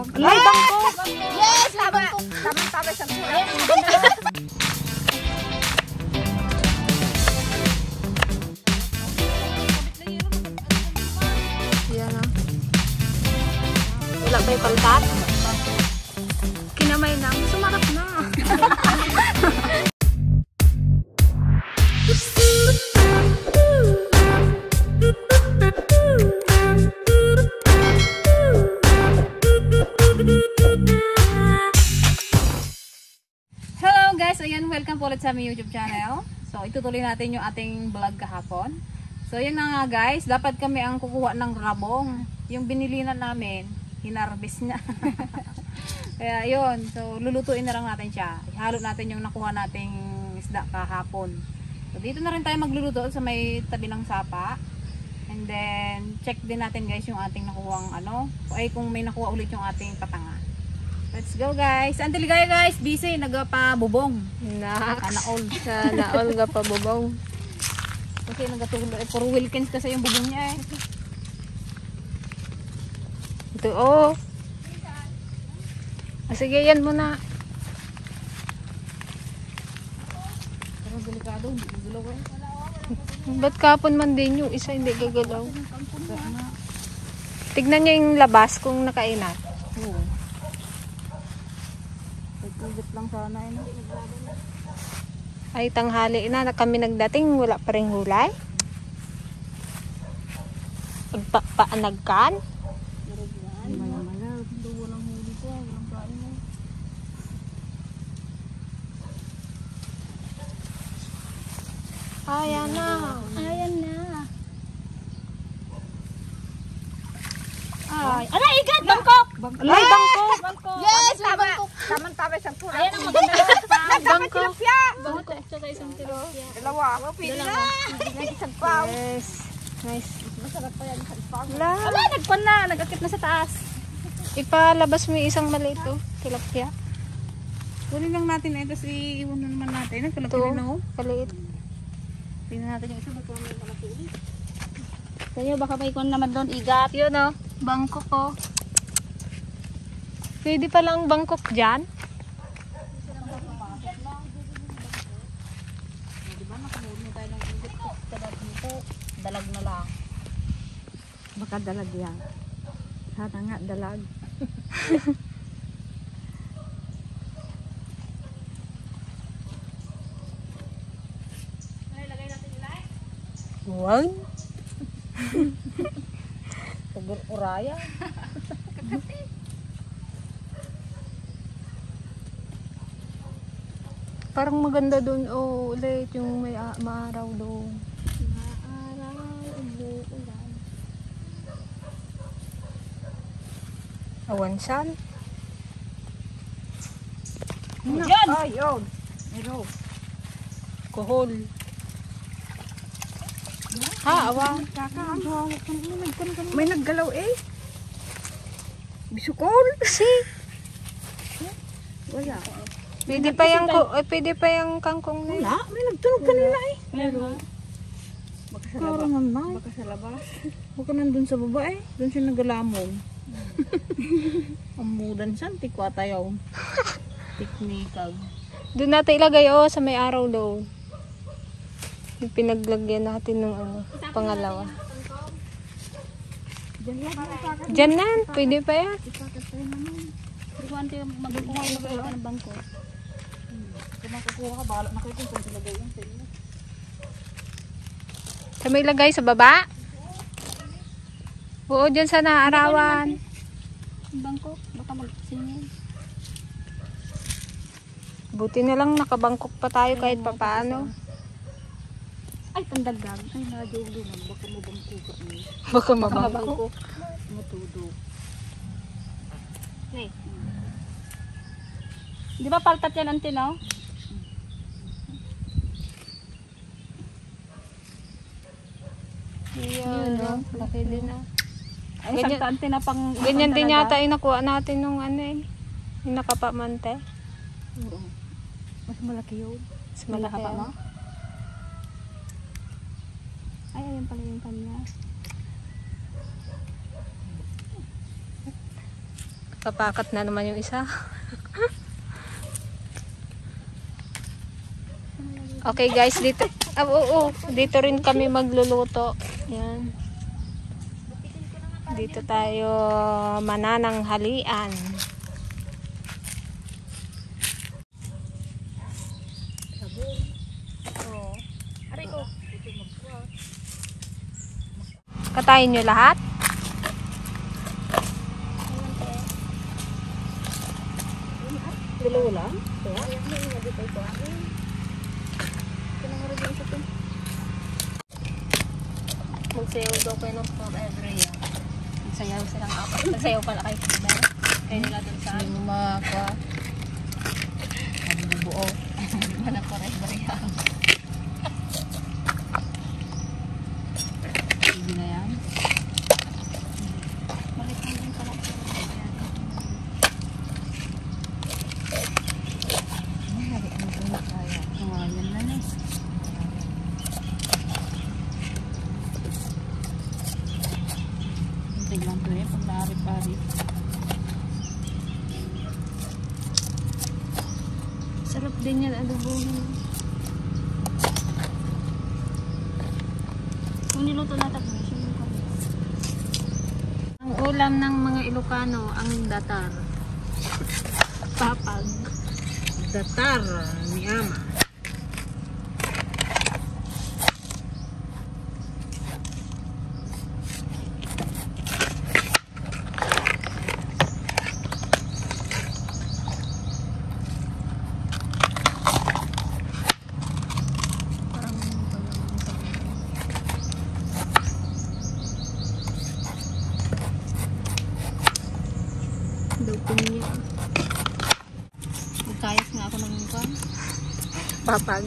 Alay, bangko! Yes! Tama! Tama sa buhay. Yan ah. Wala pa yung paltat? Kinamay lang. Sumarap na. Hello guys! Ayan, welcome po ulit sa aming YouTube channel. So, itutuloy natin yung ating vlog kahapon. So, yun na nga guys. Dapat kami ang kukuha ng rabong. Yung binili na namin, hinarbis na. Kaya yun. So, lulutuin na lang natin siya. Ihalo natin yung nakuha nating isda kahapon. So, dito na rin tayo magluluto sa may tabi ng sapa. And then, check din natin guys yung ating nakuhang ay kung may nakuha ulit yung ating patanga. Let's go guys. Until guys, busy nagapabubong. Naks. Kanaol. Sana all ga pa bubong. Kasi nagatulo puro Wilkins kasi yung bubong niya eh. Ito oh. Sige, yan muna. Pero delikado, hindi gagalaw eh. Ba't kapon man din yung isa hindi gagalaw? Tignan nyo yung labas kung nakainat. Oo. Pagkulit lang sana eh. No? Ay, tanghali na kami nagdating, wala pa rin hulay. Paanagkan. Mala, walang huli ko, walang kain mo. Ayan na. Ayan na. Ay, aray, igat! Bangkok! Alay, bangko! Yes! Tama! Tama sa buhay. Ayan ang maganda. Bangko! Bangkok, tsaka isang tilapia. Dalawa. Pwede na. Isang pao. Yes. Nice. Masarap pa yan sa pao. Wala. Ala, nagpan na, nagakit na sa taas. Ipalabas mo yung isang maliit oh. Tilapia. Kunin lang natin eh, tapos iiwan na naman natin. Nagkalaki Ito. na oh. Kaliit. Tingnan natin yung isa, baka may malaki ulit. Kaya baka may ikon naman doon, igat. Yun oh. Bangkok oh. Pwede palang bangkok dyan. Diba, nakamuli na tayo ng igat. Dalag nito, dalag na lang. Baka dalag yan. Sana nga dalag. Wow. Tugol uraya. Parang maganda doon oh. Ulit yung may maaraw doon. Awansan. Diyan! Oh, yun. Meron. Kohol. Ha, awa. May naggalaw eh. Bisukol. Si. Wala. Pwede pa yung kangkong na yun. Wala. May nagtunog kanina eh. Meron. Baka sa labas. Baka sa labas. Baka nandun sa baba eh. Doon siya nagalamon. Amudan san, tikwa tayo. Teknikal. Doon natin ilagay oh, sa may araw doon. Yung pinaglagyan natin ng pangalawa. Diyan na, pwede pa yan. Ikuan tayo, magkukuha ng bangko. Kung makakuha ka, bahala na kayo kung saan talagay yung sa inyo. Sa may lagay sa baba? Oo, dyan sa naarawan. Ang bangko, baka magsingin. Buti na lang nakabangkok pa tayo kahit papaano. Ay, pandagdag. Ay, nadulo na. Baka mabangko ka. Baka mabangkok. Matudog. Okay. Di ba paltat yan, Ante, no? Yun, no? Laki din na. Ay, Ganyan- sakto, Ante, na pang... Ganyan din talaga. yata yung nakuha natin nung yung nakapamante. Oo. Mas malaki yun. Mas malaki Malaki yan. mo? Ay, ayun pala yung kanya. Papakat na naman yung isa. Okay guys, dito. Dito rin kami magluluto. Yan. Dito tayo manananghalian. Katayin nyo lahat? Dalawa lang? Magsayaw daw kayo ng forever yan. Magsayaw silang apat. Magsayaw pala kayo. Kaya nila dun sa ano. Makwa. Ang buo. Mana forever yan. Sige na yan. Bakit hindi pala tignan ko eh, pag naari-pari. Sarap din yan, adobohin. Kung niluto natin, Ang ulam ng mga Ilocano, ang datar. Papag. datar ni ama. Dupin niya. Magkayos nga ako ng kwan. Papag.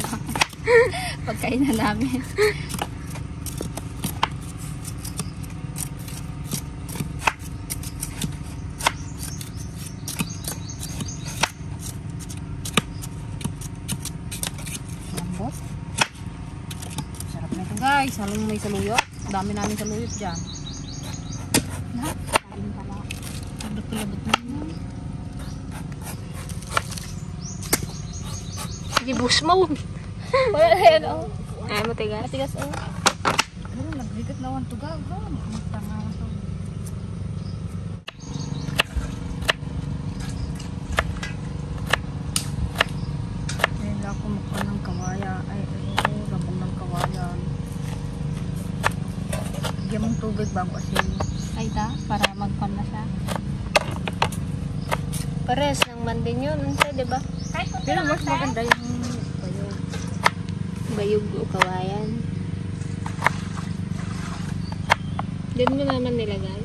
Pagkain na namin. Lambot. Sarap na ito guys. Halong may saluyot. Ang dami namin saluyot dyan. Lahat. Kain pala. Labot na yun. Sige, bus mo. Wala na yan oh. Ay, matigas. Matigas oh. Ano, nagbigat na wan to gaga. Tanga to. Ngayon lang ako mukha ng kawaya. Ay, labong ng kawayan. Bigyan mong tubig bago asin. Ay ta, para magpan na siya. Pares ng mandin yun. Diba? Kahit kung Pero mas maganda yung bayog. Bayog o kawayan. Diyan mo naman nilagay.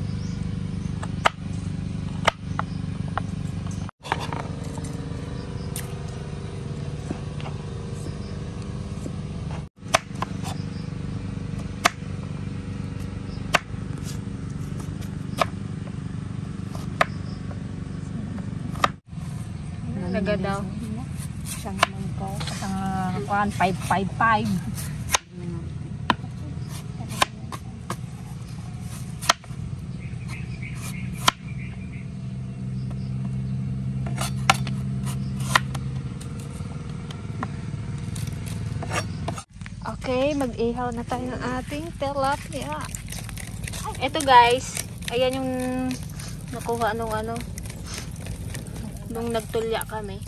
Laga daw. Isang mangko. Isang kuhan, 555. Okay, mag-ihaw na tayo ng ating tilapia. Ito guys, ayan yung nakuha nung ano, nung nagtulya kami.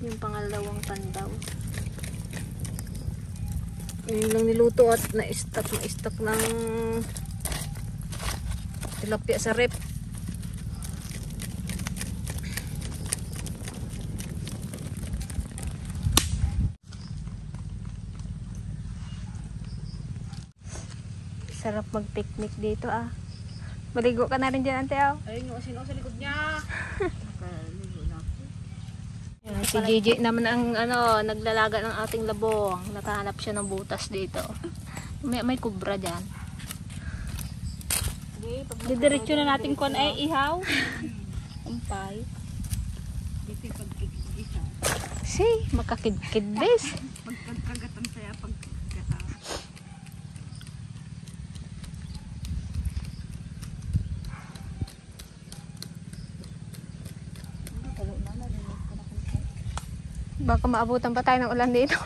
Yung pangalawang pandaw. Yung lang niluto at na-stock ng tilapia sa rep. Sarap mag-picnic dito ah. Maligo ka na rin dyan, ante oh. Ayun yung asino sa likod niya. Ayan, si Gigi naman ang ano, naglalaga ng ating labong. Nakahanap siya ng butas dito. May kubra dyan. Didiretso na natin kung ay ihaw. Umpay. Dito yung pagkikita. Si, makakidkid bes. Pagkagatan saya pagkagatan. Baka maabutan pa tayo ng ulan dito.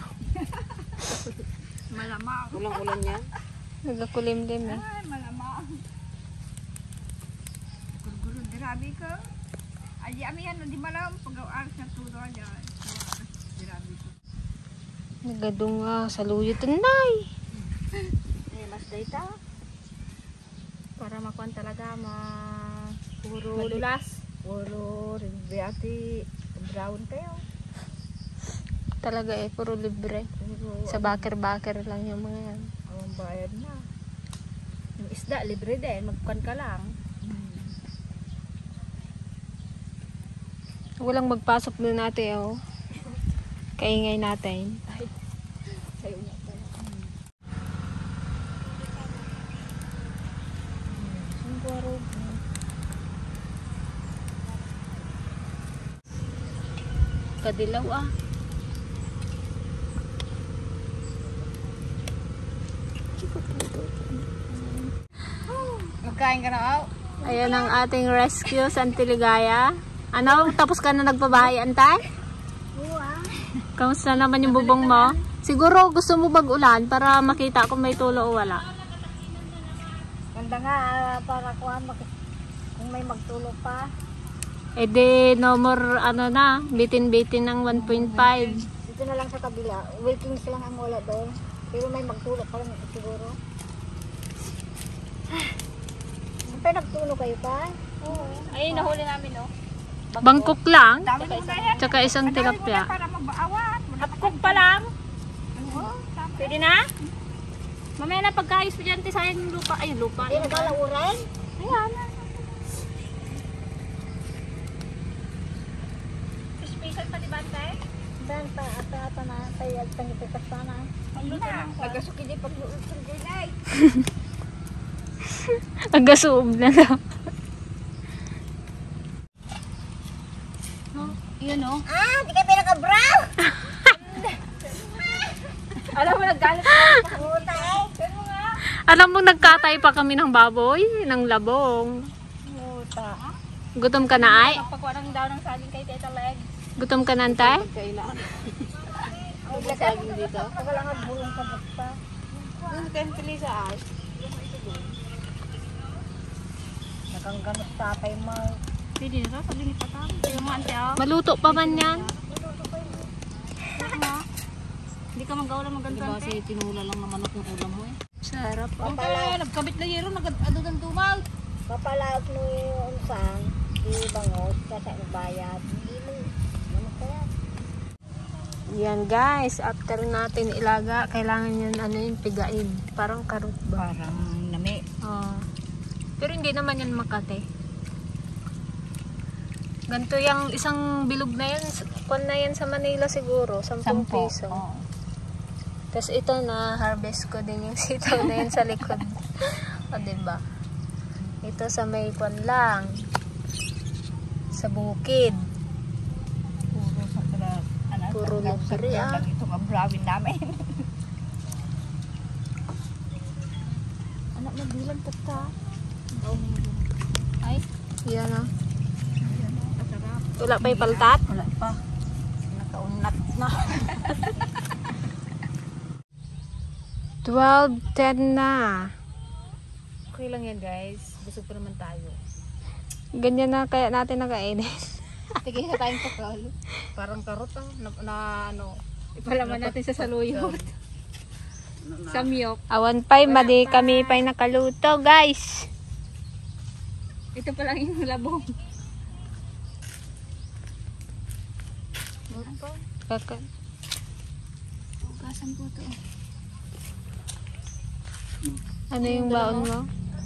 Malamang. Ulang-ulan yan. Nagkakulimlim eh. Ay, malamang. Guru-guru, dirabi ka. Ay, ami yan, di malam. Pag-aaras na tulo dyan. Dirabi ko. Nagadong sa luyo tunay. Mas data. Para makuan talaga Puro madulas. Puro rinbiati. Brown kayo. Talaga eh, puro libre. Puro Sa bakir-bakir lang yung mga yan. ang bayad na. Yung isda, libre din. Magkuhan ka lang. Walang magpasok doon natin oh. Kaingay natin. Sa'yo nga pala. Sungkwaro. Kadilaw ah. Magkain ka na, aw. Ayan ang ating rescue sa Antiligaya. Ano? Tapos ka na nagpabahay, antay? Kamusta naman yung bubong mo? Siguro gusto mo bag-ulan para makita kung may tulo o wala. Ganda nga, para kuhan, kung may magtulog pa. E di no more ano na, bitin-bitin ng 1.5. Dito na lang sa kabila. Wilkins lang ang wala doon. Pero may magtulog pa lang siguro. Siyempre nagtulog kayo pa? Oo. Ay, nahuli namin, no? Bangkok lang, Dami mo na yan. tsaka isang tilapia. Para magbaawat. Hapkok pa lang. Pwede na? Mamaya na pagkaayos mo dyan, sayang yung lupa. Ay, lupa. Hindi naglalauran? Ayan. Special pa di ba, Tay? Dan pa ata na tayo tangipitas sana. Nagasuki di pagluod sa gulay. Agasuob na lang. Yun o. Ah, di ka pinaka-brow! Alam mo, naggalit ka. Puta eh. Alam mo, nagkatay pa kami ng baboy, ng labong. Puta. Gutom ka na ay? Pagpakuha ng daw ng saging kay Teta Leg. Gutom ka na, Tay? Kailangan. May saging dito? Wala nga bulong sa basta. Yung kentili sa ay. Nakangganot tatay mo. Pwede na, sabi ni Patang. Yung mga ante, oh. Maluto pa man yan? Hindi ka magawa lang maganda. Diba kasi tinula lang naman ako ng ulam mo eh. Sarap. Okay, nagkabit na yero, nag-ado ng tumal. Papalaot mo yung unsang, di bangos, kasi bayad. Hindi mo, ano kaya? Yan guys, after natin ilaga, kailangan yun ano yung pigain. Parang karot ba? Parang nami. Oh. Pero hindi naman yan makate. Ganito yung isang bilog na yan. Kung na yan sa Manila siguro, 10 piso. Oo. Tapos ito na harvest ko din yung sitaw na yan sa likod. O diba? Ito sa may kwan lang. Sa bukid. Puro sa pala, Puro libre ah. Ito ang brawin namin. Anak mo bilang tata. Ay, yan ah. Masarap. Wala pa yung paltat? Wala pa. Nakaunat na. 12:10 na. Okay lang yan guys. Busog pa naman tayo. Ganyan na kaya natin nakainin. Tigay na tayong kakal. Parang karot ah. Ano. Ipalaman natin sa saluyot. Samyok. Awan pa'y madi kami pa'y nakaluto guys. Ito pa lang yung labong. Kaka. Kasan po ito. Ano yung baon mo?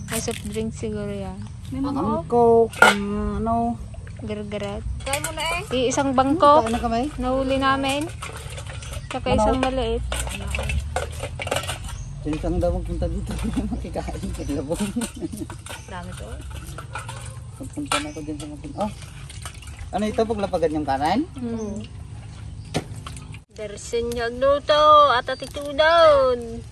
Ay, soft drink siguro yan. May mga Coke, ano. Gargarat. Kaya mo na eh. Isang bangkok. Ano kamay? Nahuli namin. Tsaka isang maliit. Sintang daw magpunta dito. Makikain sa labong. Dami to. Pagpunta na ako dyan sa mapun. Oh! Ano ito? Paglapagan yung kanan? Darsin niya agluto at atitudon.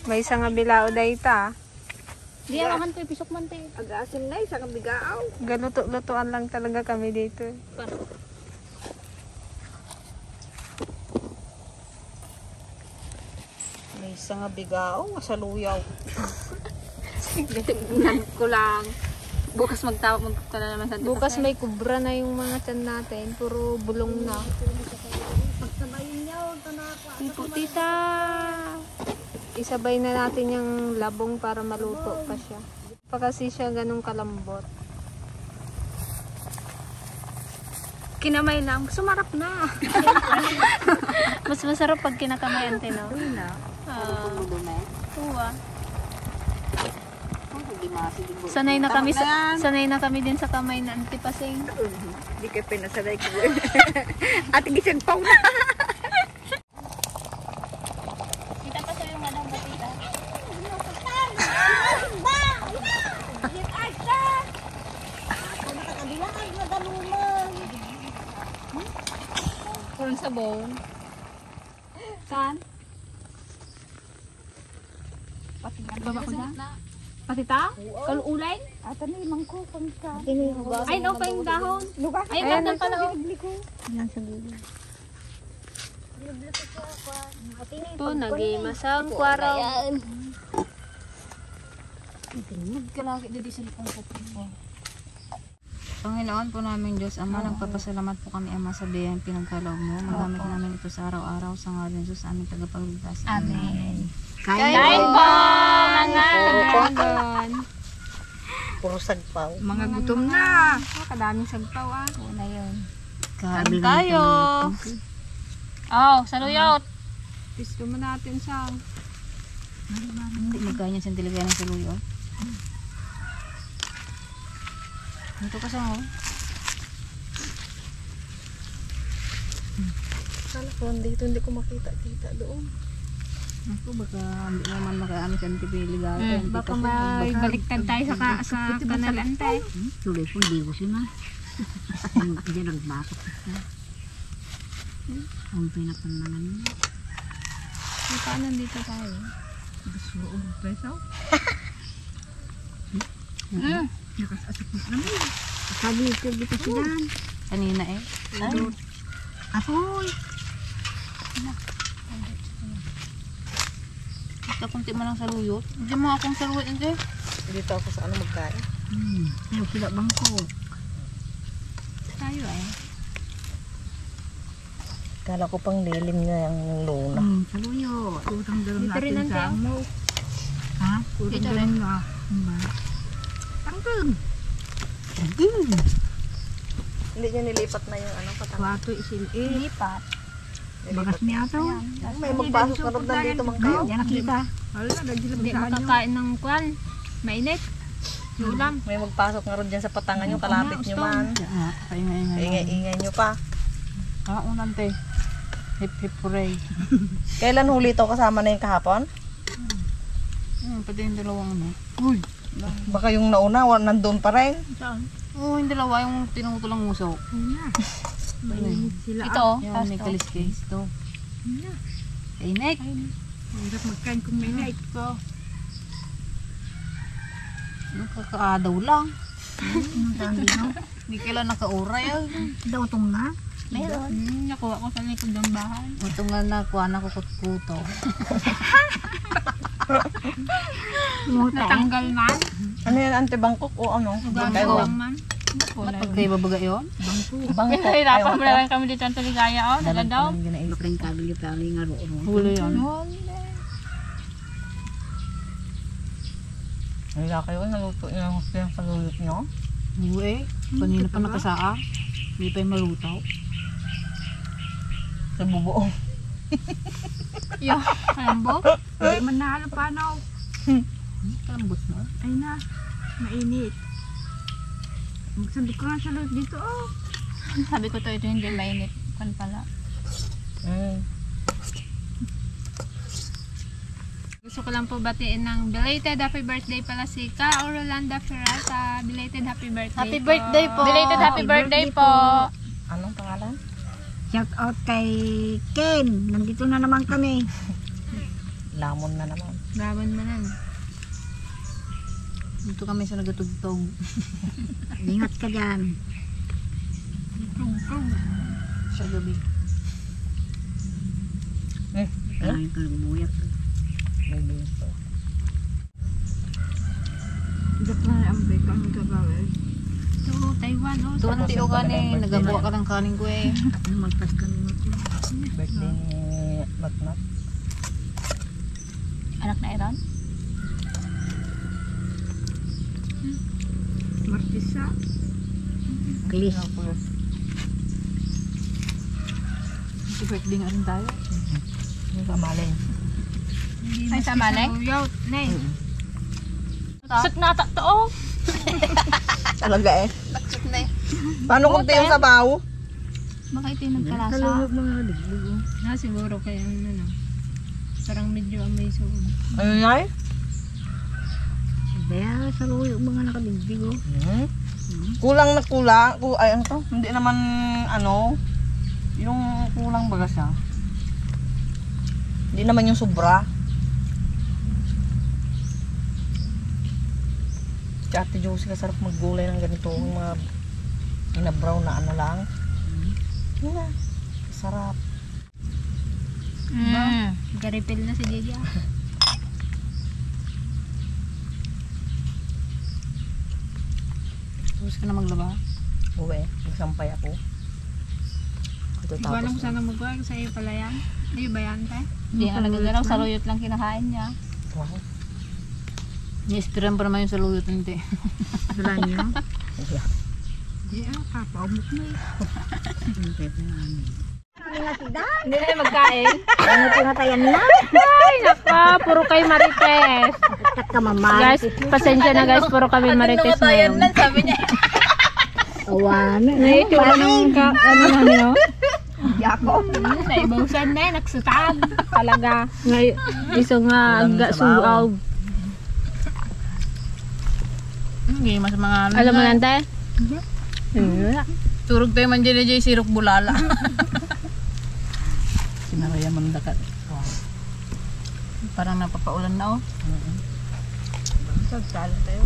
May isang bilao dayta. Di awakan ko ipisok man te. Ag-asim na isang bigaaw. Galuto-lutuan lang talaga kami dito. May isang bigao, masaluyaw. Tingnan ko lang. Bukas magtawag ka na naman sa Bukas may kubra na yung mga tiyan natin. Puro bulong na. Pagsabayin niya, ito na ako. Tipo, tita! Isabay na natin yung labong para maluto pa siya. Pa kasi siya ganun kalambot. Kinamay lang, sumarap na. Mas masarap pag kinakamayan tayo, no? Tuwa. Sanay na kami din sa kamay na antipasing. Hindi kayo pinasaday ko. Ate gising pa na. Kita pa sa yung anong batita. Kurang sabon. Saan? Baba ko na. Patita? Kalulay? Ate na imang ko, pangka. Ay, no, pa yung dahon. Lugar. Ay, dahon pala. Po, nag-imasang kwaraw. Kalaki dito sa likong po. Panginoon po namin Diyos Ama, nagpapasalamat po kami Ama sa biyayang pinagkaloob mo. Magamit namin ito sa araw-araw sa ngalan ng Diyos aming tagapagligtas. Amen. Kain po, mga kadagon. Puro sagpaw. Mga gutom na. Kadaming sagpaw ah. Una yun. Kain tayo. Oh, saluyot. Pisto mo natin sa... Hindi magkanya sa talaga ng saluyo. Ito ka sa mo. Kala ko, hindi ko makita-kita doon. Ako baka hindi naman makaano sa antipiligaw. Baka may baliktad tayo sa kanalan tayo. Tuloy po, hindi ko siya na. Hindi nagbakot siya. Ang pinapanmanan niya. Paano dito tayo? Gusto ko peso. Nakasasok mo naman. Sabi ko dito sila. Kanina eh. Apoy. Basta kunti mo lang saluyot. Hindi mo akong saluyot hindi. Dito ako sa ano magkain. Ayaw sila bangko. Tayo eh. Kala ko pang lilim niya yung luna. Saluyo. Utang dalam Dito rin natin ang sa tiyaw. mo. Ha? Utang Dito dalam rin. na. Tangkang. Hindi niya nilipat na yung ano patang. Wato isin. Lipat. Bagas niya ito. May magpasok na rin nandito mang kayo. Yan nakita. Wala, nagsilap Hindi sa anyo. makakain ng kwan. Mainit. Yung ulam. May magpasok na rin dyan sa patangan nyo, kalapit nyo man. Ingay-ingay nyo pa. Unan te. Hip hip hooray. Kailan huli to kasama na yung kahapon? Pati yung dalawang ano. Baka yung nauna, nandun pa rin. Oo, yung dalawa yung tinutulang muso. Sila. Ito, Yung may kaliskis. Ito. Kainek. Hirap magkain kung may night ko. Nakakaadaw lang. Hindi kailan nakauray. Daw itong na. Meron. Nakuha ko sa likod ng bahay. Ito nga nakuha na ko kutkuto. Natanggal man. Ano yan, Ante Bangkok o ano? Bangko man. Pag kayo babaga yun? Bangkok. Hirapan mo na lang kami dito ang Taligaya. Oh, nila daw. Pring kagli pali nga roon. Huli yun. Wala kayo, naluto nyo lang gusto yung saluyot nyo. Uwe, kanina pa nakasaa. Hindi pa yung malutaw. Sa bubuong. Yo, kalambok. Hindi man nahalo paano. Kalambot mo. Ay na. Mainit. Magsandok ka nga sa loob dito. Oh. Sabi ko to, ito hindi mainit. Kan pala. Gusto ko lang po batiin ng belated happy birthday pala si Ka Rolanda Ferrata. Belated happy birthday Happy po. birthday po. Belated happy birthday po. Anong pangalan? Shout out kay Ken. Nandito na naman kami. Lamon na naman. Laban man yan. Dito kami sa nagatugtog. Ingat ka dyan. Sa gabi. Kain ka ng buyak. May bilis pa. Dapat na ang bekang gagawin. Ito, Taiwan, oh. Tuwan ti o kani, nagabuwa ka ng kanin ko eh. Magpas ka naman ito. Birthday ni Matmat. Anak na Aaron? Martisa. Clis. Birthday nga rin tayo. Yung kamalay. Ay, sa malay? Yaw, nay. Sut na to oh. Talaga eh. Naksut na eh. Paano kung tayo sa bawo? Baka ito yung nagkalasa. Kalulog mga digdig. Siguro kaya ano. Parang medyo amoy so. Ano na eh? Kaya sa luyog mga nakadigdig oh. Kulang na kulang. Ay ano to? Hindi naman ano. Yung kulang baga siya. Hindi naman yung sobra. Si Ate Josie kasarap maggulay ng ganito. Yung mga ina-brown na ano lang. Yun na. Sarap. Garipil na si Gigi. Tapos ka na maglaba. Uwe, magsampay ako. Di ba alam ko sana magwag sa iyo pala yan? Di ba yan, te? Hindi nga nagagalaw. Saluyot lang kinakain niya. Wow. Ni-esperan pa naman yung saluyot hindi. Wala niyo? Di kapaumot mo eh. Hindi na yung magkain. Ano tinatayan na? Ay, naka, puro kay Marites. Tak ka mamay. Guys, pasensya na guys, puro kami Marites ngayon. Sabi niya. Awan. Naituro ng ano na niyo? Yakob. Naibusan na eh, nagsutag. Talaga. Iso nga, aga suaw. Hindi, mas mga ano. Alam mo lang tayo? Turog tayo man dyan dyan sirok bulala. Sinaraya man dakat. Wow. Parang napapaulan na oh. Sagsalan tayo.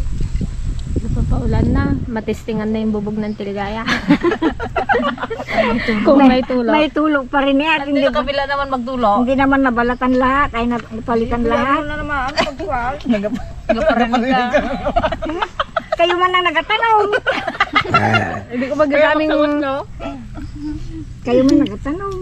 Napapaulan na. Matistingan na yung bubog ng Tiligaya. Kung may tulog. May tulog pa rin yan. Hindi sa kabila naman magtulo. Hindi naman nabalatan lahat. Ay napalitan lahat. Ano naman? Ano pagkuwal? Nagaparinig ka. Kayo man ang nagatanong. Hindi ko magagaming Kayo man nagatanong.